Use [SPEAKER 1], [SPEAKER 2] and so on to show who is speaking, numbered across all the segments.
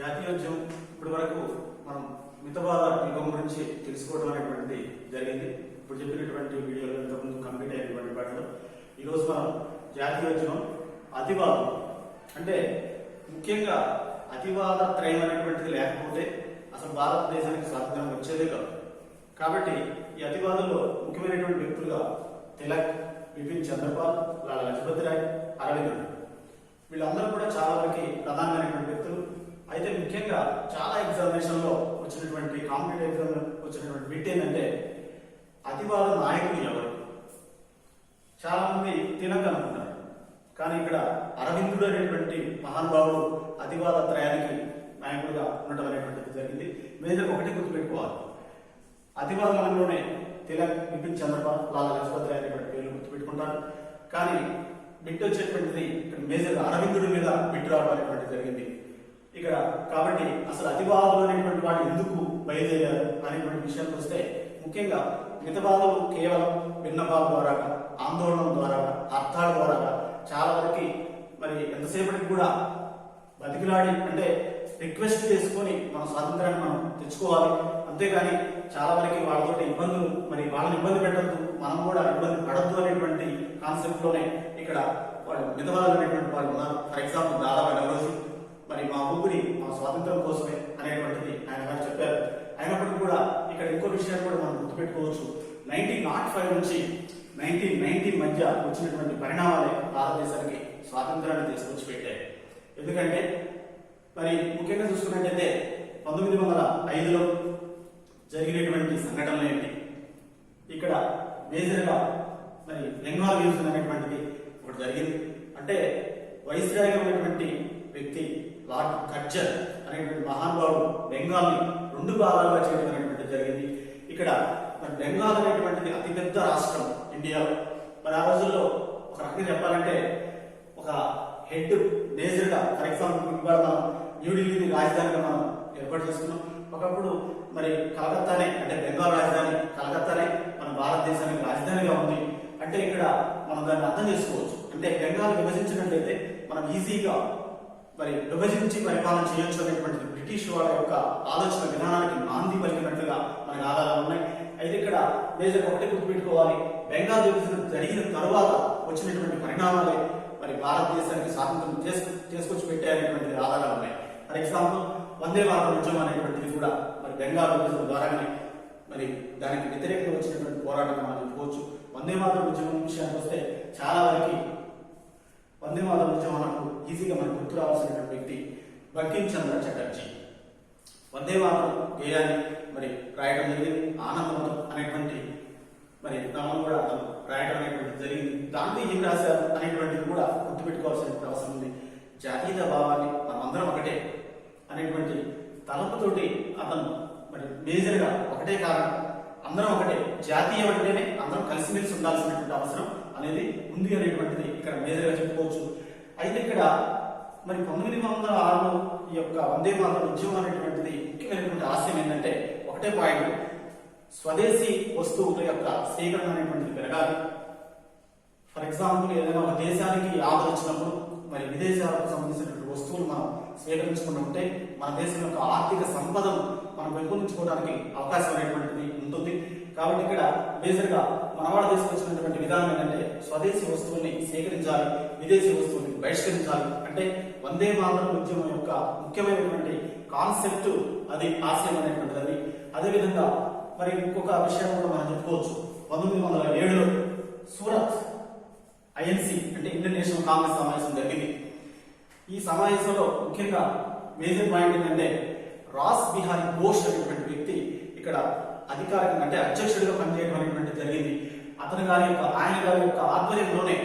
[SPEAKER 1] జాతీయోద్యమం ఇప్పటి వరకు మనం మితవాద యుగం గురించి తెలుసుకోవడం అనేటువంటిది జరిగింది. ఇప్పుడు చెప్పినటువంటి వీడియోలో ఇంతకుముందు కంప్లీట్ అయినటువంటి వాటిలో ఈరోజు మనం జాతీయోద్యమం అతివాదం అంటే ముఖ్యంగా అతివాద త్రయం అనేటువంటిది లేకపోతే అసలు భారతదేశానికి స్వాతంత్రం వచ్చేదే కాదు. కాబట్టి ఈ అతివాదంలో ముఖ్యమైనటువంటి వ్యక్తులుగా తిలక్, బిపిన్ చంద్రపాల్, లాలా లజపతి రాయ్, అరవింద్ వీళ్ళందరూ కూడా చాలా వరకు ప్రధానమైనటువంటి వ్యక్తులు. అయితే ముఖ్యంగా చాలా ఎగ్జామినేషన్ లో వచ్చినటువంటి కాంపిటేటివ్ ఎగ్జామ్ వచ్చినటువంటి బిట్ ఏంటంటే అతివాద నాయకులు ఎవరు? చాలా మంది తిలక్ అనుకుంటారు, కానీ ఇక్కడ అరవిందుడు అనేటువంటి మహానుభావుడు అతివాద త్రయానికి నాయకుడుగా ఉండటం అనేటువంటిది జరిగింది. మేజర్ ఒకటి గుర్తుపెట్టుకోవాలి, అతివాదంలోనే తిలక్, బిపిన్ చంద్రపాల్, లాలా లజపతి రాయ్ అనేటువంటి పేర్లు గుర్తుపెట్టుకుంటారు. కానీ బిట్ వచ్చేటువంటిది ఇక్కడ మేజర్ అరవిందుడి మీద బిట్ రావడం అనేటువంటిది జరిగింది ఇక్కడ. కాబట్టి అసలు అతివాదులు అనేటువంటి వాడు ఎందుకు బయలుదేరారు అనేటువంటి విషయానికి వస్తే ముఖ్యంగా మితవాదులు కేవలం విన్నపాల ద్వారా, ఆందోళన ద్వారా, అర్థాల ద్వారా చాలా వరకు మరి ఎంతసేపటికి కూడా బతికిలాడి అంటే రిక్వెస్ట్ చేసుకొని మన స్వాతంత్రాన్ని మనం తెచ్చుకోవాలి. అంతేగాని చాలా వరకు వాళ్ళతో ఇబ్బందులు, మరి వాళ్ళని ఇబ్బంది పెట్టద్దు, మనం కూడా ఇబ్బంది పడద్దు అనేటువంటి కాన్సెప్ట్ లోనే ఇక్కడ వాళ్ళు మితవాదులు అనేటువంటి వాళ్ళు ఉన్నారు. ఫర్ ఎగ్జాంపుల్ దాదాపు నవరోజు మరి మా ఊపిరి మా స్వాతంత్రం కోసమే అనేటువంటిది ఆయన గారు చెప్పారు. అయినప్పటికీ కూడా ఇక్కడ ఇంకో విషయాన్ని కూడా మనం గుర్తుపెట్టుకోవచ్చు. 1905 నుంచి 1990 మధ్య వచ్చినటువంటి పరిణామాలే భారతదేశానికి స్వాతంత్రాన్ని తీసుకొచ్చి పెట్టాయి. ఎందుకంటే మరి ముఖ్యంగా చూసుకున్నట్టయితే 1905లో జరిగినటువంటి సంఘటనలు ఏంటి? ఇక్కడ మేజర్గా మరి బెంగాల్ యూజ్ అనేటువంటిది ఒకటి జరిగింది. అంటే వైస్రాయ్గా ఉన్నటువంటి వ్యక్తి లార్డ్ కర్జన్ అనేటువంటి మహానుభావుడు బెంగాల్ని 2 భాగాలుగా చేయడం అనేటువంటిది జరిగింది. ఇక్కడ మరి బెంగాల్ అనేటువంటిది అతిపెద్ద రాష్ట్రం ఇండియాలో. మరి ఆ రోజుల్లో ఒక రకంగా చెప్పాలంటే ఒక హెడ్ మేజర్గా, ఫర్ ఎగ్జాంపుల్ ఇవాళ మనం న్యూఢిల్లీని రాజధానిగా మనం ఏర్పాటు చేసుకున్నాం. ఒకప్పుడు మరి కలకత్తానే అంటే బెంగాల్ రాజధాని కలకత్తానే మన భారతదేశానికి రాజధానిగా ఉంది. అంటే ఇక్కడ మనం దాన్ని అర్థం చేసుకోవచ్చు. అంటే బెంగాల్ విభజించినట్లయితే మనం ఈజీగా మరి విభజించి పరిపాలన చేయొచ్చు అనేటువంటిది బ్రిటిష్ వాళ్ళ యొక్క ఆలోచన విధానానికి నాంది పలికినట్లుగా మనకు ఆధారాలు ఉన్నాయి. అయితే ఇక్కడ మేజర్ ఒకటి గుర్తుపెట్టుకోవాలి, బెంగాల్ విభజన జరిగిన తరువాత వచ్చినటువంటి పరిణామాలే మరి భారతదేశానికి స్వాతంత్రం చేసుకొచ్చి పెట్టారనేటువంటి ఆధారాలు ఉన్నాయి. ఫర్ ఎగ్జాంపుల్ వందే మాతరం ఉద్యమం అనేటువంటిది కూడా మరి బెంగాల్ విభజన ద్వారానే మరి దానికి వ్యతిరేకంగా వచ్చినటువంటి పోరాటం మనం చెప్పుకోవచ్చు. వందే మాతరం ఉద్యమం విషయానికి వస్తే చాలా వరకు వందే మాతరం ఉద్యమాలకు ఈజీగా మనకు గుర్తు రావాల్సినటువంటి వ్యక్తి బంకిం చంద్ర చటర్జీ. వందే మాతరం గేయాన్ని మరి రాయడం జరిగింది. ఆనందమతం అనేటువంటి మరి నామం కూడా అతను రాయడం అనేటువంటిది జరిగింది. దాంట్లో ఏం రాశారు అనేటువంటిది కూడా గుర్తుపెట్టుకోవాల్సినటువంటి అవసరం ఉంది. జాతీయ భావాన్ని మనమందరం ఒకటే అనేటువంటి తలపుతోటి అతను మరి మేజర్గా ఒకటే కారణం, అందరం ఒకటే, జాతీయం అంటేనే అందరం కలిసిమెలిసి ఉండాల్సినటువంటి అవసరం అనేది ఉంది అనేటువంటిది ఇక్కడ మేజర్గా చెప్పుకోవచ్చు. అయితే ఇక్కడ మరి 1906లో ఈ యొక్క వందే మాతరం ఉద్యమం అనేటువంటిది ముఖ్యమైనటువంటి ఆశయం ఏంటంటే ఒకటే పాయింట్, స్వదేశీ వస్తువుల యొక్క సేకరణ అనేటువంటిది పెరగాలి. ఫర్ ఎగ్జాంపుల్ ఏదైనా ఒక దేశానికి ఆపద వచ్చినప్పుడు మరి విదేశాలకు సంబంధించినటువంటి వస్తువులు మనం స్వీకరించుకుంటూ ఉంటే మన దేశం యొక్క ఆర్థిక సంపదను మనం పెంపొందించుకోవడానికి అవకాశం అనేటువంటిది ఉంటుంది. కాబట్టి ఇక్కడ మేజర్గా మనవాడు తీసుకొచ్చినటువంటి విధానం ఏంటంటే స్వదేశీ వస్తువుల్ని సేకరించాలి, విదేశీ వస్తువుల్ని బహిష్కరించాలి. అంటే వందే మాతరం ఉద్యమం యొక్క ముఖ్యమైనటువంటి కాన్సెప్ట్ అది, ఆశయం అనేటువంటిది అది. అదేవిధంగా మరి ఇంకొక విషయం కూడా మనం చెప్పుకోవచ్చు. 1907లో సూరత్ ఐఎన్సి అంటే ఇండియన్ నేషనల్ కాంగ్రెస్ సమావేశం జరిగింది. ఈ సమావేశంలో ముఖ్యంగా మేజర్ పాయింట్ ఏంటంటే రాస్ బిహారీ ఘోష్ అనేటువంటి వ్యక్తి ఇక్కడ అధికారికంగా అంటే అధ్యక్షుడిగా పనిచేయడం అనేటువంటి జరిగింది. ఆయన గారి యొక్క ఆధ్వర్యంలోనే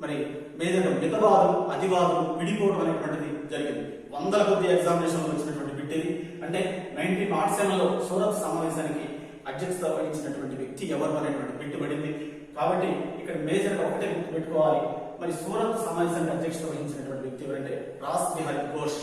[SPEAKER 1] మరి మేజర్ మితవాదులు, అతివాదులు విడిపోవడం అనేటువంటిది జరిగింది. వందల కొద్ది ఎగ్జామినేషన్లో వచ్చినటువంటి బిట్ ఇది. అంటే 1907లో సూరత్ సమావేశానికి అధ్యక్షత వహించినటువంటి వ్యక్తి ఎవరు అనేటువంటి బిట్ పడింది. కాబట్టి ఇక్కడ మేజర్గా ఒకటే గుర్తుపెట్టుకోవాలి, మరి సూరత్ సమావేశానికి అధ్యక్షత వహించినటువంటి వ్యక్తి ఎవరంటే రాస్ బిహారీ ఘోష్.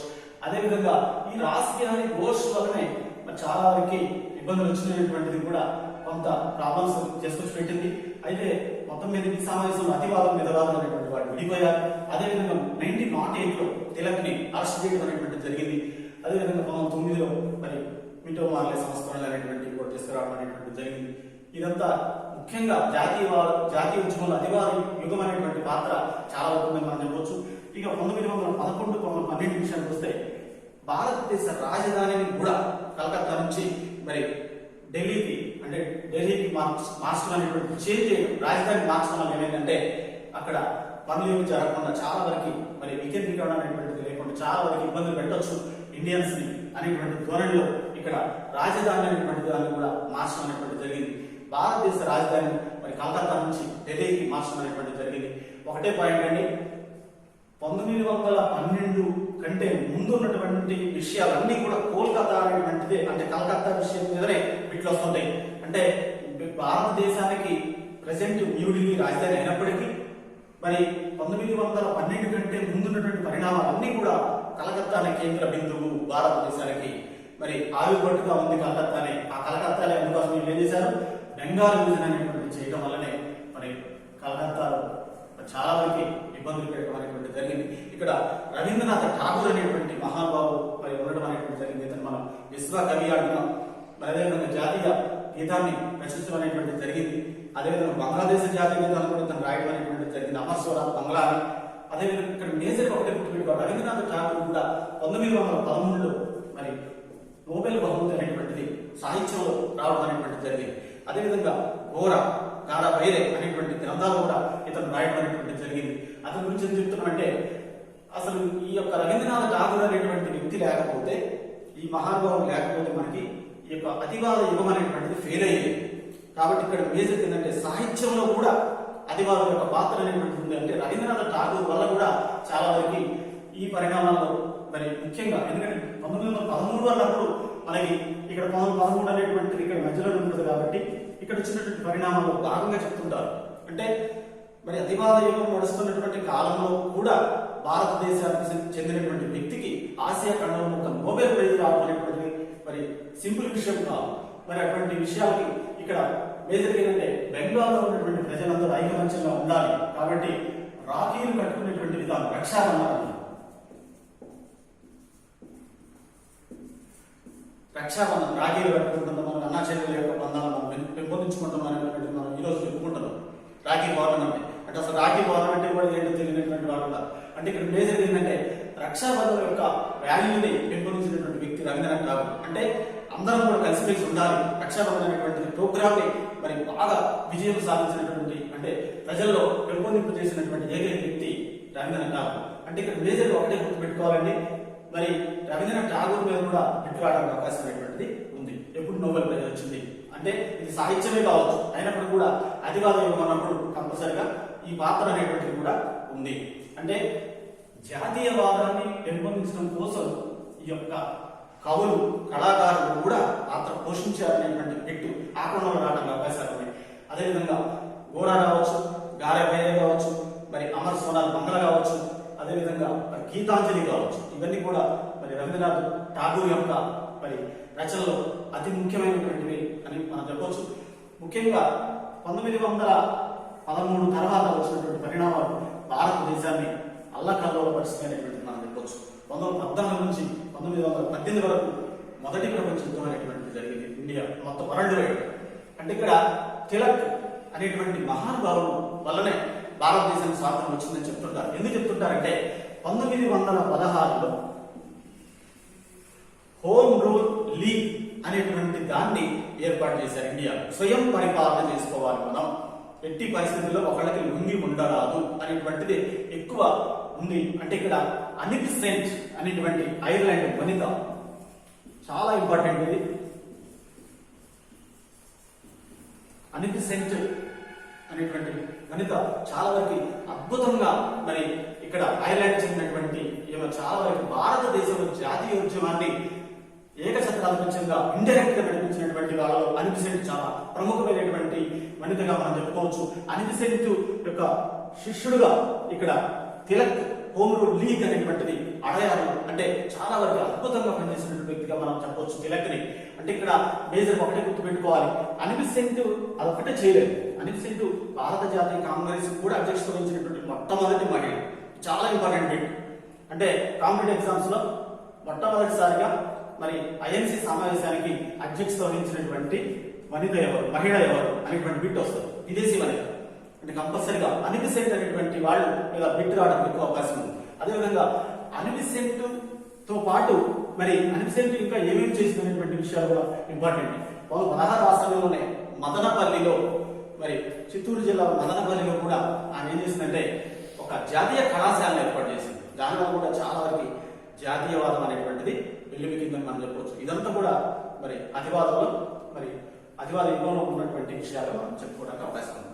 [SPEAKER 1] అదేవిధంగా ఈ రాస్ బిహారీ ఘోష్ వల్లనే మరి చాలా వరకు ఇబ్బందులు వచ్చినటువంటిది కూడా కొంత ప్రాబ్లమ్స్ చేసుకొచ్చి పెట్టింది. అయితే మొత్తం మీద ఈ సమావేశంలో అతివాదం, మితవాదం అనేటువంటి వాడు విడిపోయారు. అదేవిధంగా 1908లో తిలక్ ని అరెస్ట్ చేయడం అనేటువంటి జరిగింది. అదేవిధంగా 1909లో మరి మింటో మార్లే సంస్కరణలు అనేటువంటి కూడా తీసుకురావడం అనేటువంటి జరిగింది. ఇదంతా ముఖ్యంగా జాతీయ ఉద్యమంలో అతివాద యుగం అనేటువంటి పాత్ర చాలా ఉంటుందని మనం చెప్పవచ్చు. ఇక 1911, 12 విషయానికి వస్తే భారతదేశ రాజధానిని కూడా కలకత్తా నుంచి మరి ఢిల్లీకి మార్చడం అనేటువంటి చేంజ్ చేయడం, రాజధాని మార్చడం వల్ల ఏమైందంటే అక్కడ పనులు ఏమి జరగకుండా చాలా వరకు మరి వికేంద్రీకరణ అనేటువంటిది లేకుండా చాలా వరకు ఇబ్బందులు పెట్టొచ్చు ఇండియన్స్ ని అనేటువంటి ధోరణిలో ఇక్కడ రాజధాని అనేటువంటి దాన్ని కూడా మార్చడం అనేటువంటి జరిగింది. భారతదేశ రాజధాని మరి కలకత్తా నుంచి ఢిల్లీకి మార్చడం అనేటువంటి జరిగింది. ఒకటే పాయింట్ అండి, 1912 కంటే ముందు ఉన్నటువంటి విషయాలన్నీ కూడా కోల్కతా అనేటువంటిది, అంటే కలకత్తా విషయం మీదనే బిట్లు వస్తుంటాయి. అంటే భారతదేశానికి ప్రెసెంట్ న్యూఢిల్లీ రాజధాని అయినప్పటికీ మరి 1912 కంటే ముందున్నటువంటి పరిణామాలన్నీ కూడా కలకత్తానే కేంద్ర బిందువు భారతదేశానికి మరి ఆవిర్భట్టుగా ఉంది కలకత్తానే. ఆ కలకత్తానే అందుకోసం ఏం చేశారు, బెంగాల్ విభజన అనేటువంటి చేయడం వల్లనే మరి కలకత్తాలో చాలా వరకు ఇబ్బందులు పెట్టడం అనేటువంటి జరిగింది. ఇక్కడ రవీంద్రనాథ్ ఠాగూర్ అనేటువంటి మహానుభావు మరి ఉండడం అనేటువంటి జరిగింది. ఇతను మనం విశ్వ కవి అంటున్నాం. మరి అదేవిధంగా జాతీయ గీతాన్ని రచించడం అనేటువంటి జరిగింది. అదేవిధంగా బంగ్లాదేశ్ జాతీయ గీతాన్ని కూడా తను రాయడం అనేటువంటి జరిగింది, అమర్ స్వరాజ్ బంగ్లా. అదేవిధంగా ఇక్కడ మేజర్ ఒకటే గుర్తుపెట్టుకోవాలి, రవీంద్రనాథ్ ఠాగూర్ కూడా 1913లో మరి నోబెల్ బహుమతి అనేటువంటిది సాహిత్యంలో రావడం అనేటువంటి జరిగింది. అదేవిధంగా గారా బైరే అనేటువంటి గ్రంథాలు కూడా ఇతను రాయడం అనేటువంటి జరిగింది. అతని గురించి ఏం చెప్తున్నామంటే, అసలు ఈ యొక్క రవీంద్రనాథ్ ఠాగూర్ అనేటువంటి వ్యక్తి లేకపోతే, ఈ మహానుభావం లేకపోతే మనకి ఈ యొక్క అతివాద యుగం అనేటువంటిది ఫెయిల్ అయ్యేది. కాబట్టి ఇక్కడ మేజర్ ఏంటంటే సాహిత్యంలో కూడా అతివాదం యొక్క పాత్ర అనేటువంటిది ఉంది. అంటే రవీంద్రనాథ్ ఠాగూర్ వల్ల కూడా చాలా వరకు ఈ పరిణామాల్లో మరి ముఖ్యంగా, ఎందుకంటే 1913 అన్నప్పుడు మనకి ఇక్కడ 1913 అనేటువంటిది ఇక్కడ మధ్యలో ఉంటుంది కాబట్టి ఇక్కడ వచ్చినటువంటి పరిణామాల్లో భాగంగా చెప్తుంటారు. అంటే మరి అతివాద యుగం నడుస్తున్నటువంటి కాలంలో కూడా భారతదేశానికి చెందినటువంటి వ్యక్తికి ఆసియా ఖండంలో ఒక నోబెల్ ప్రైజ్ రావడం అనేటువంటి మరి సింపుల్ విషయం కాదు. మరి అటువంటి విషయాలకి ఇక్కడ మేజర్ ఏంటంటే బెంగాల్లో ఉన్నటువంటి ప్రజలందరూ ఐకమత్యంగా ఉండాలి. కాబట్టి రాఖీలు కట్టుకునేటువంటి విధానం రక్షాబంధనం రాఖీలు కట్టుకుంటున్నాం, మన అన్నా చెల్లెల యొక్క బంధాలను మనం పెంపొందించుకుంటాం అనేటువంటి మనం ఈరోజు చెప్పుకుంటున్నాం. రాఖీ పౌర్ణమి అంటే అసలు రాఖీ పౌర్ణమి అంటే కూడా ఏంటో తెలియనటువంటి వాళ్ళు ఉన్నారు. అంటే ఇక్కడ మేజర్ ఏంటంటే రక్షాబంధం యొక్క వాల్యూని పెంపొందించినటువంటి వ్యక్తి రవీంద్రనాథ్ ఠాగూర్. అంటే అందరం కూడా కలిసిమెలిసి ఉండాలి, రక్షాబంధం అనేటువంటి ప్రోగ్రామ్ ని మరి బాగా విజయం సాధించినటువంటి, అంటే ప్రజల్లో పెంపొందింపు చేసినటువంటి ఏకైక వ్యక్తి రవీంద్రనాథ్ ఠాగూర్. అంటే ఇక్కడ మేజర్ ఒకటే గుర్తు పెట్టుకోవాలండి, మరి రవీంద్రనాథ్ ఠాగూర్ మీద కూడా బిట్ రావడానికి అవకాశం అనేటువంటిది ఉంది. ఎప్పుడు నోబెల్ ప్రైజ్ వచ్చింది అంటే ఇది సాహిత్యమే కావచ్చు, అయినప్పుడు కూడా అతివాద యుగం అన్నప్పుడు కంపల్సరిగా ఈ పాత్ర అనేటువంటిది కూడా ఉంది. అంటే జాతీయవాదాన్ని పెంపొందించడం కోసం ఈ యొక్క కవులు, కళాకారులు కూడా పాత్ర పోషించారనేటువంటి బిట్టు ఆక్రమణలో రావడానికి అవకాశాలు ఉన్నాయి. అదేవిధంగా గోరా కావచ్చు, గారే బైరే కావచ్చు, మరి అమర్ స్వరాజ్ బంగ్లా కావచ్చు, అదేవిధంగా మరి గీతాంజలి కావచ్చు, ఇవన్నీ కూడా మరి రవీంద్రనాథ్ ఠాగూర్ యొక్క మరి రచనలో అతి ముఖ్యమైనటువంటివి అని మనం చెప్పవచ్చు. ముఖ్యంగా 1913 తర్వాత వచ్చినటువంటి పరిణామాలు భారతదేశాన్ని అల్లకల్లోలపరిచినటువంటిది మనం చెప్పవచ్చు. 1914 నుంచి 1918 వరకు మొదటి ప్రపంచ యుద్ధం అనేటువంటిది జరిగింది ఇండియా మొత్తం వరల్డ్ వైడ్. అంటే ఇక్కడ తిలక్ అనేటువంటి మహానుభావుడు వల్లనే భారతదేశానికి స్వాతంత్రం వచ్చిందని చెప్తుంటారు. ఎందుకు చెప్తుంటారంటే 1916లో హోమ్ రూల్ లీగ్ అనేటువంటి దాన్ని ఏర్పాటు చేశారు. ఇండియా స్వయం పరిపాలన చేసుకోవాలి, మనం ఎట్టి పరిస్థితుల్లో ఒకళ్ళకి లొంగి ఉండరాదు అనేటువంటిది ఎక్కువ ఉంది. అంటే ఇక్కడ అనిత్ సెంట్ అనేటువంటి ఐర్లాండ్ వనిత, చాలా ఇంపార్టెంట్ ఇది. అనిత్ సెంట్ అనేటువంటి వనిత చాలా వరకు అద్భుతంగా మరి ఇక్కడ ఐర్లాండ్ చెందినటువంటి చాలా వరకు భారతదేశంలో జాతీయ ఉద్యమాన్ని ఏకఛత్రాధిపత్యంగా ఇండైరెక్ట్ గా నడిపించినటువంటి వాళ్ళలో అనిత్ సెంట్ చాలా ప్రముఖమైనటువంటి వనితగా మనం చెప్పుకోవచ్చు. అనిత్ సెంట్ యొక్క శిష్యుడుగా ఇక్కడ తిలక్ హోమ్ రూల్ లీగ్ అనేటువంటిది అడయారు. అంటే చాలా వరకు అద్భుతంగా పనిచేసినటువంటి వ్యక్తిగా మనం చెప్పవచ్చు తిలక్ ని. అంటే ఇక్కడ మేజర్ ఒకటే గుర్తు పెట్టుకోవాలి, అనిత్ సెంట్ అదొకటే చేయలేదు. అనిత్ సెంట్ భారత జాతీయ కాంగ్రెస్ కూడా అధ్యక్షత వహించినటువంటి మొట్టమొదటి మహిళ. చాలా ఇంపార్టెంట్ బిట్. అంటే కాంపిటేటివ్ ఎగ్జామ్స్ లో మొట్టమొదటిసారిగా మరి ఐఎన్సి సమావేశానికి అధ్యక్షత వహించినటువంటి వనిత ఎవరు, మహిళ ఎవరు అనేటువంటి బిట్ వస్తుంది. విదేశీ వనిత అంటే కంపల్సరిగా అనిబిసెంట్ అనేటువంటి వాళ్ళు లేదా బిట్ రావడానికి ఎక్కువ అవకాశం ఉంది. అదేవిధంగా అనిబిసెంట్ తో పాటు మరి అనిబిసెంట్ ఇంకా ఏమేమి చేసినటువంటి విషయాలు కూడా ఇంపార్టెంట్. వాళ్ళు 16 రాష్ట్రాల్లోనే మదనపల్లిలో మరి చిత్తూరు జిల్లా మదనపల్లిలో కూడా ఆమె ఏం చేసిందంటే ఒక జాతీయ కళాశాలను ఏర్పాటు చేసింది. దానివల్ల కూడా చాలా వరకు జాతీయవాదం అనేటువంటిది వెల్లువికిందని మనం చెప్పవచ్చు. ఇదంతా కూడా మరి అతివాద యుగంలో ఉన్నటువంటి విషయాలు మనం చెప్పుకోవడానికి అవకాశం ఉంది.